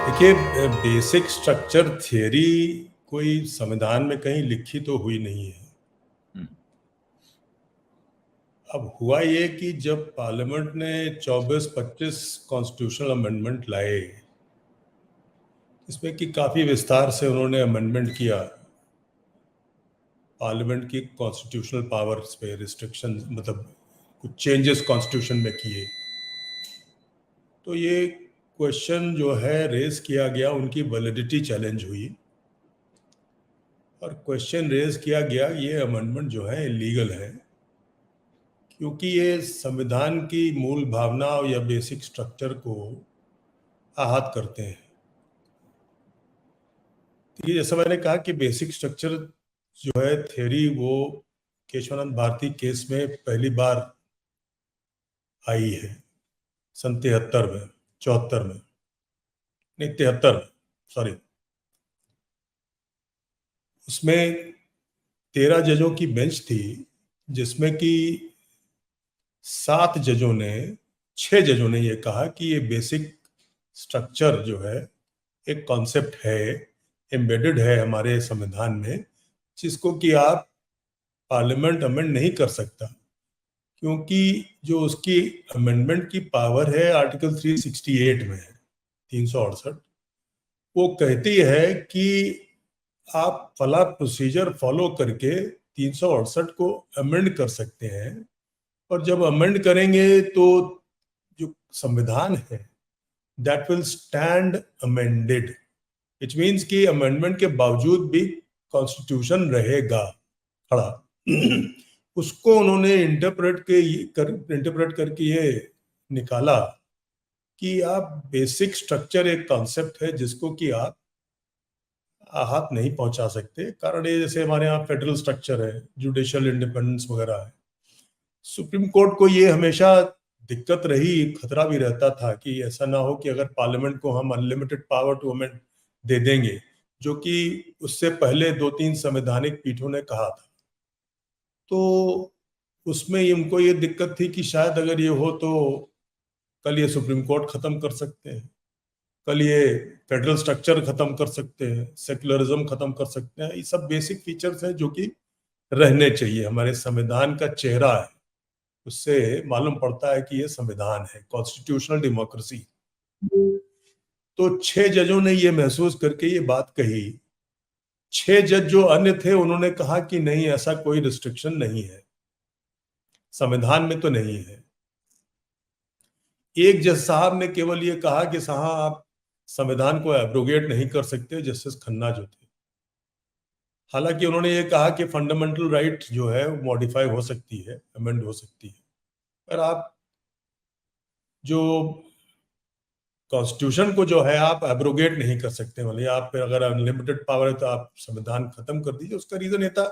देखिए, basic structure theory कोई संविधान में कहीं लिखी तो हुई नहीं है। अब हुआ ये कि जब पार्लियामेंट ने 24-25 कॉन्स्टिट्यूशनल अमेंडमेंट लाए, इसमें कि काफी विस्तार से उन्होंने अमेंडमेंट किया, पार्लियामेंट की कॉन्स्टिट्यूशनल पावर्स पे रिस्ट्रिक्शन, मतलब कुछ चेंजेस कॉन्स्टिट्यूशन में किए। तो ये क्वेश्चन जो है रेज किया गया, उनकी वैलिडिटी चैलेंज हुई और क्वेश्चन रेज किया गया ये अमेंडमेंट जो है इलीगल है, क्योंकि ये संविधान की मूल भावना या बेसिक स्ट्रक्चर को आहत करते हैं। तो ये जैसा मैंने कहा कि बेसिक स्ट्रक्चर जो है थ्योरी, वो केशवानंद भारती केस में पहली बार आई है सन 73 में, 74 में, नहीं 73 में, सॉरी। उसमें 13 जजों की बेंच थी, जिसमें कि 7 जजों ने, 6 जजों ने ये कहा कि ये बेसिक स्ट्रक्चर जो है एक कॉन्सेप्ट है, एम्बेडेड है हमारे संविधान में, जिसको कि आप पार्लियामेंट अमेंड नहीं कर सकता, क्योंकि जो उसकी अमेंडमेंट की पावर है आर्टिकल 368 में है, 368, वो कहती है कि आप फला प्रोसीजर फॉलो करके 368 को अमेंड कर सकते हैं। और जब अमेंड करेंगे तो जो संविधान है that will stand amended, it means कि अमेंडमेंट के बावजूद भी कॉन्स्टिट्यूशन रहेगा खड़ा। उसको उन्होंने इंटरप्रेट करके ये निकाला कि आप बेसिक स्ट्रक्चर एक कॉन्सेप्ट है जिसको कि आप आहत नहीं पहुंचा सकते। कारण ये जैसे हमारे यहाँ फेडरल स्ट्रक्चर है, जुडिशियल इंडिपेंडेंस वगैरह है। सुप्रीम कोर्ट को ये हमेशा दिक्कत रही, खतरा भी रहता था कि ऐसा ना हो कि अगर पार्लियामेंट को हम अनलिमिटेड पावर टू अमेंड दे देंगे, जो कि उससे पहले 2-3 संवैधानिक पीठों ने कहा था। तो उसमें उनको ये दिक्कत थी कि शायद अगर ये हो तो कल ये सुप्रीम कोर्ट खत्म कर सकते हैं, कल ये फेडरल स्ट्रक्चर खत्म कर सकते हैं, सेक्युलरिज्म खत्म कर सकते हैं। ये सब बेसिक फीचर्स हैं जो कि रहने चाहिए, हमारे संविधान का चेहरा है, उससे मालूम पड़ता है कि ये संविधान है, कॉन्स्टिट्यूशनल डेमोक्रेसी। तो 6 जजों ने ये महसूस करके ये बात कही। 6 जज जो अन्य थे उन्होंने कहा कि नहीं, ऐसा कोई रिस्ट्रिक्शन नहीं है, संविधान में तो नहीं है। एक जज साहब ने केवल ये कहा कि साहब आप संविधान को एब्रोगेट नहीं कर सकते, जस्टिस खन्ना जो थे। हालांकि उन्होंने ये कहा कि फंडामेंटल राइट जो है मॉडिफाई हो सकती है, अमेंड हो सकती है, पर आप जो कॉन्स्टिट्यूशन को जो है आप एब्रोगेट नहीं कर सकते। मतलब आप फिर अगर अनलिमिटेड पावर है तो आप संविधान खत्म कर दीजिए। उसका रीजन ये था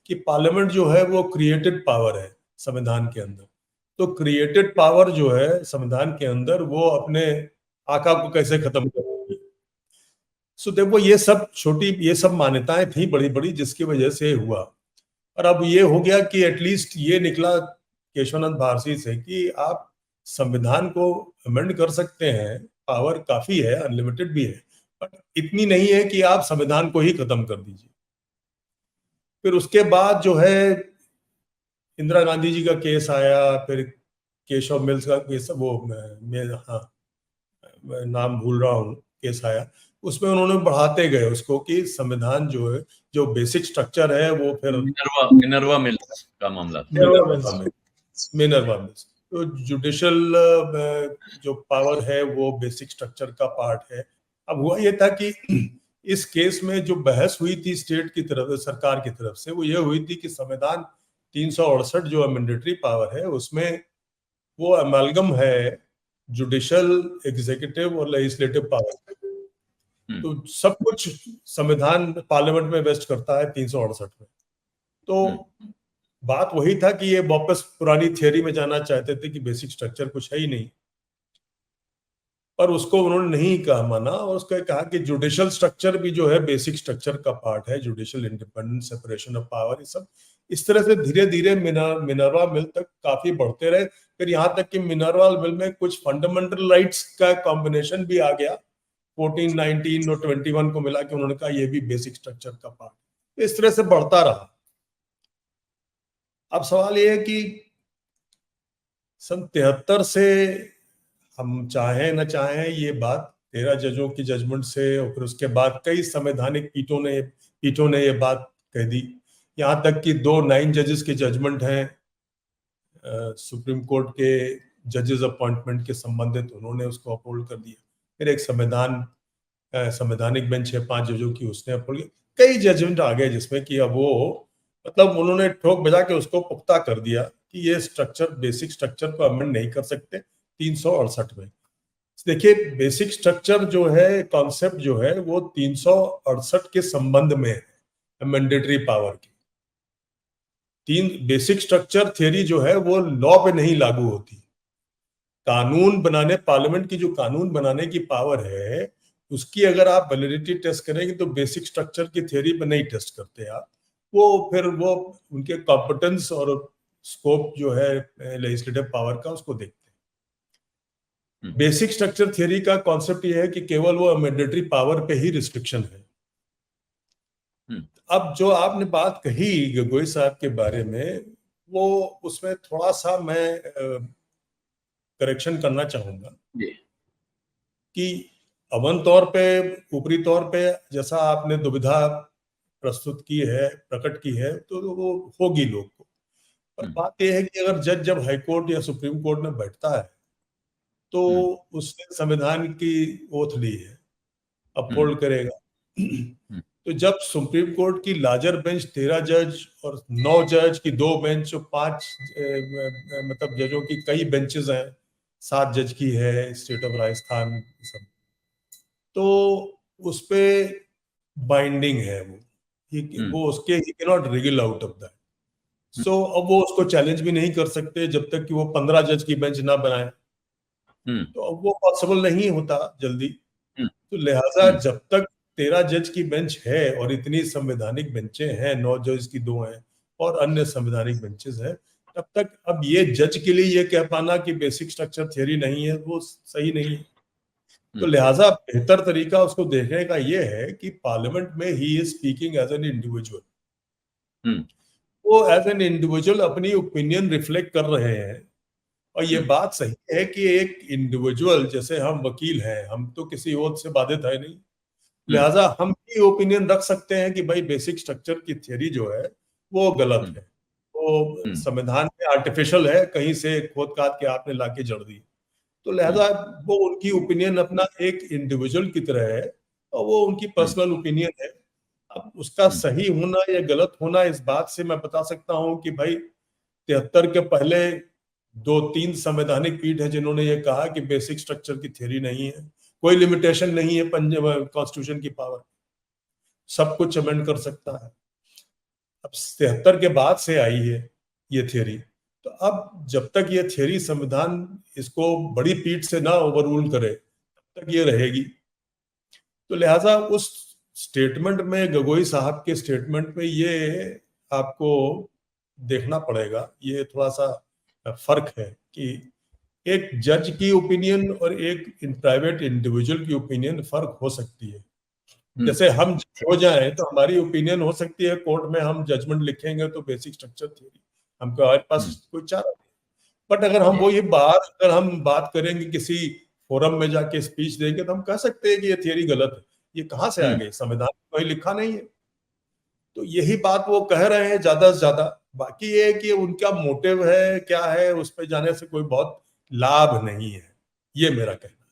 कि पार्लियामेंट जो है वो क्रिएटेड पावर है संविधान के अंदर। तो क्रिएटेड पावर जो है संविधान के अंदर, वो अपने आका को कैसे खत्म करेगी। सो देखो, ये सब मान्यताएं थी बड़ी बड़ी, जिसकी वजह से हुआ। और अब ये हो गया कि एटलीस्ट ये निकला केशवानंद भारती से कि आप संविधान को अमेंड कर सकते हैं, पावर काफी है, अनलिमिटेड भी है, बट इतनी नहीं है कि आप संविधान को ही खत्म कर दीजिए। फिर उसके बाद जो है इंदिरा गांधी जी का केस आया, फिर केशव मिल्स का केस, वो हाँ, मैं नाम भूल रहा हूँ, केस आया। उसमें उन्होंने बढ़ाते गए उसको कि संविधान जो है, जो बेसिक स्ट्रक्चर है वो फिर मिनर्वा मिल्स का मामला था। मिनर्वा मिल्स तो जुडिशियल जो पावर है वो बेसिक स्ट्रक्चर का पार्ट है। अब हुआ ये था कि इस केस में जो बहस हुई थी स्टेट की तरफ से, सरकार की तरफ से, वो ये हुई थी कि संविधान 368 जो अमेंडेटरी पावर है, उसमें वो अमेलगम है जुडिशियल, एग्जीक्यूटिव और लेजिस्लेटिव पावर। तो सब कुछ संविधान पार्लियामेंट में वेस्ट करता है 368 में। तो बात वही था कि ये वापस पुरानी थियरी में जाना चाहते थे कि बेसिक स्ट्रक्चर कुछ है ही नहीं, पर उसको उन्होंने नहीं कहा, माना, और उसको कहा कि जुडिशियल स्ट्रक्चर भी जो है बेसिक स्ट्रक्चर का पार्ट है, judicial independence, separation of power, ये सब इस तरह से धीरे धीरे मिनर्वा मिल तक काफी बढ़ते रहे। फिर यहाँ तक कि मिनर्वा मिल में कुछ फंडामेंटल राइट्स का कॉम्बिनेशन भी आ गया, 14, 19 और 21 को मिला के उन्होंने कहा ये भी बेसिक स्ट्रक्चर का पार्ट। इस तरह से बढ़ता रहा। अब सवाल ये है कि सन 73 से हम चाहें न चाहें ये बात 13 जजों की जजमेंट से और फिर उसके बाद कई संवैधानिक पीठों ने ये बात कह दी। यहाँ तक कि 2 9 जजेस के जजमेंट हैं सुप्रीम कोर्ट के जजेस अपॉइंटमेंट के संबंधित, उन्होंने उसको अपहोल्ड कर दिया। फिर एक संवैधानिक बेंच है 5 जजों की, उसने अपहोल्ड किया। कई जजमेंट आ गए जिसमें कि अब वो मतलब उन्होंने ठोक बजा के उसको पुख्ता कर दिया कि ये स्ट्रक्चर बेसिक स्ट्रक्चर को अमेंड नहीं कर सकते 368 में। देखिए बेसिक स्ट्रक्चर जो है, कॉन्सेप्ट जो है वो 368 के संबंध में है मैंडेटरी पावर की। बेसिक स्ट्रक्चर थ्योरी जो है वो लॉ पे नहीं लागू होती। कानून बनाने, पार्लियामेंट की जो कानून बनाने की पावर है उसकी अगर आप वैलिडिटी टेस्ट करेंगे तो बेसिक स्ट्रक्चर की थ्योरी पे नहीं टेस्ट करते आप। वो फिर वो उनके कॉम्पिटेंस और स्कोप जो है लेजिस्लेटिव पावर का उसको देखते हैं। बेसिक स्ट्रक्चर थ्योरी का कॉन्सेप्ट ये है कि केवल वो मैंडेटरी पावर पे ही रिस्ट्रिक्शन है। अब जो आपने बात कही गोगोई साहब के बारे में, वो उसमें थोड़ा सा मैं करेक्शन करना चाहूंगा कि अवन तौर पे, ऊपरी तौर पे जैसा आपने दुविधा प्रस्तुत की है, प्रकट की है, तो वो होगी लोग को। पर बात यह है कि अगर जज जब हाईकोर्ट या सुप्रीम कोर्ट में बैठता है तो उसने संविधान की ओथ ली है, अपहोल्ड करेगा। तो जब सुप्रीम कोर्ट की लार्जर बेंच 13 जज और 9 जज की 2 बेंच और 5 मतलब जजों की कई बेंचेस हैं, 7 जज की है स्टेट ऑफ राजस्थान सब, तो उस पे बाइंडिंग है वो उसके ही can not wriggle out of that. So अब वो उसको चैलेंज भी नहीं कर सकते जब तक कि वो 15 जज की बेंच ना बनाए। तो अब वो पॉसिबल नहीं होता जल्दी। तो लिहाजा जब तक 13 जज की बेंच है और इतनी संवैधानिक बेंचें हैं, 9 जज की 2 हैं और अन्य संवैधानिक बेंचेस हैं, तब तक अब ये जज के लिए ये कह पाना कि बेसिक स्ट्रक्चर थ्योरी नहीं है वो सही नहीं है। तो लिहाजा बेहतर तरीका उसको देखने का ये है कि पार्लियामेंट में ही is speaking as an individual. वो एज एन इंडिविजुअल अपनी ओपिनियन रिफ्लेक्ट कर रहे हैं। और ये बात सही है कि एक इंडिविजुअल, जैसे हम वकील हैं, हम तो किसी ओथ से बाधित है नहीं, लिहाजा हम भी ओपिनियन रख सकते हैं कि भाई बेसिक स्ट्रक्चर की थ्योरी जो है वो गलत है, वो संविधान में आर्टिफिशियल है, कहीं से खोद काट के आपने लाके जड़ दी। तो लिहाजा वो उनकी ओपिनियन अपना एक इंडिविजुअल की तरह है और वो उनकी पर्सनल ओपिनियन है। अब उसका सही होना या गलत होना इस बात से मैं बता सकता हूं कि भाई 73 के पहले 2-3 संवैधानिक पीठ है जिन्होंने ये कहा कि बेसिक स्ट्रक्चर की थ्योरी नहीं है, कोई लिमिटेशन नहीं है कॉन्स्टिट्यूशन की पावर, सब कुछ अमेंड कर सकता है। अब 73 के बाद से आई है ये थ्योरी, तो अब जब तक ये थ्योरी संविधान इसको बड़ी पीठ से ना ओवररूल करे तब तक ये रहेगी। तो लिहाजा उस स्टेटमेंट में, गोगोई साहब के स्टेटमेंट में ये आपको देखना पड़ेगा, ये थोड़ा सा फर्क है कि एक जज की ओपिनियन और एक प्राइवेट इंडिविजुअल की ओपिनियन फर्क हो सकती है। जैसे हम हो जाए तो हमारी ओपिनियन हो सकती है, कोर्ट में हम जजमेंट लिखेंगे तो बेसिक स्ट्रक्चर थ्योरी, हमको हमारे पास कोई चारा नहीं। बट अगर हम अगर हम बात करेंगे किसी फोरम में जाके स्पीच देंगे तो हम कह सकते हैं कि ये थ्योरी गलत है। ये कहाँ से आ गई, संविधान में कोई लिखा नहीं है। तो यही बात वो कह रहे हैं ज्यादा से ज्यादा। बाकी ये है कि उनका मोटिव है क्या है, उस पर जाने से कोई बहुत लाभ नहीं है, ये मेरा कहना है।